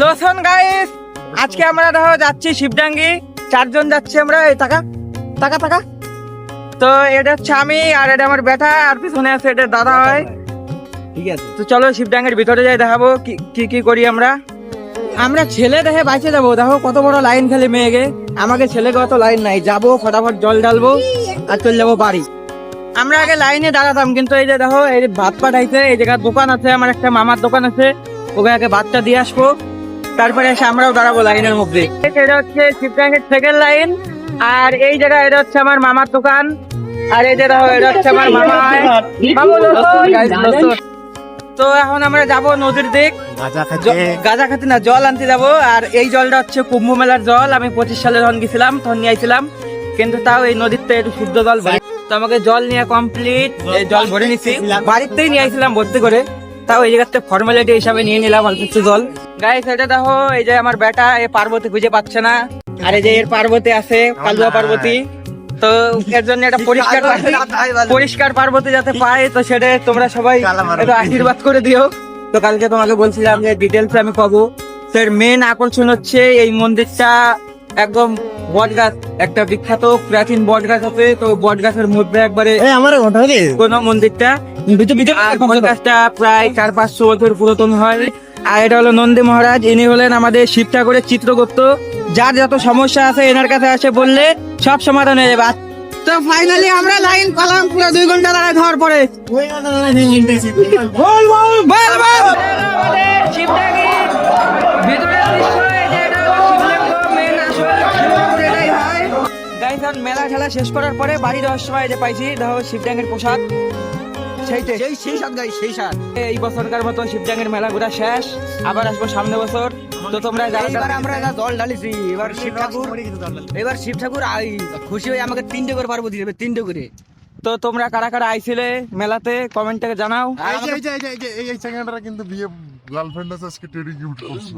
Lotion guys, আজকে আমরা দেখো যাচ্ছি শিবডাঙ্গি, 4 জন যাচ্ছি আমরা। এই টাকা টাকা টাকা। তো এটা হচ্ছে আমি, আর এটা আমার বেটা, আর পিছনে আছে এটা দাদা হয়। ঠিক আছে, তো চলো শিবডাঙ্গির ভিতরে যাই, দেখাবো কি কি করি আমরা। আমরা ছেলে দেখে বাইচে যাবো, দেখো কত বড় লাইন খালি মেয়েকে। আমাকে ছেলেকে অত লাইন নাই, যাবো ফটাফট জল ঢালবো আর চলে যাবো বাড়ি। আমরা আগে লাইনে দাঁড়াতাম, কিন্তু এই যে দেখো এই যে ভাত পাঠাইছে, এই জায়গার দোকান আছে, আমার একটা মামার দোকান আছে, ওকে আগে ভাতটা দিয়ে আসবো, তারপরে এসে আমরাও দাঁড়াবো লাইনের মধ্যে। এটা হচ্ছে শিবডাঙ্গির সেকেন্ড লাইন, আর এই জায়গা এটা হচ্ছে আমার মামার দোকান, আর এই যে দেখো এটা হচ্ছে আমার মামা। তো এখন আমরা যাব নদীর দিক, গাঁজা খাতে না, জল আনতে যাব। আর এই জলটা হচ্ছে কুম্ভ মেলার জল, আমি 25 সালে যখন গেছিলাম তখন নিয়ে আইছিলাম, কিন্তু তাও এই নদীতে একটু শুদ্ধ জল। তো আমাকে জল নিয়ে কমপ্লিট, জল ভরে নিচ্ছি, বাড়িতেই নিয়ে আইছিলাম ভর্তি করে, তাও এই জায়গাতে ফর্মালিটি হিসাবে নিয়ে নিলাম অল্প একটু জল। গাইস এটা দেখো, এই যে আমার বেটা এ পার্বতী খুঁজে পাচ্ছে না, আর এই যে এর পার্বতী আছে, কালুয়া পার্বতী। তো এর জন্য একটা পরিষ্কার পার্বতী যাতে পায়, তো সেটা তোমরা সবাই একটু আশীর্বাদ করে দিও। তো কালকে তোমাকে বলছিলাম যে ডিটেলস আমি পাবো। তো এর মেন আকর্ষণ হচ্ছে এই মন্দিরটা, একদম বট গাছ, একটা বিখ্যাত প্রাচীন বট গাছ আছে, তো বট গাছের মধ্যে একবারে কোন মন্দিরটা, আর বট গাছটা প্রায় 400-500 বছর পুরাতন হয়। আর এটা হলো নন্দী মহারাজ, ইনি হলেন আমাদের শিব ঠাকুরের চিত্রগুপ্ত, যার যত সমস্যা আছে এনার কাছে আসে বললে সব সমাধান হয়ে যাবে। তো ফাইনালি আমরা লাইন পালাম পুরো 2 ঘন্টা দাঁড়ায় ধর পরে। মেলা ঠেলা শেষ করার পরে বাড়ি যাওয়ার সময় যে পাইছি দেখো শিবডাঙ্গের প্রসাদ, সেই সাত। এই বছরকার মতো শিবডাঙ্গের মেলা ঘোরা শেষ, আবার আসবো সামনে বছর। তো তোমরা আমরা জল ঢালিছি, এবার শিব ঠাকুর খুশি হয়ে আমাকে 3টে করে পার্বতী দেবে, 3টে করে। তো তোমরা কারা কারা আইছিলে মেলাতে কমেন্টে জানাও। এই চ্যানেলটা কিন্তু বিয়ে গার্লফ্রেন্ড আছে, আজকে টেরি গিফট করছে।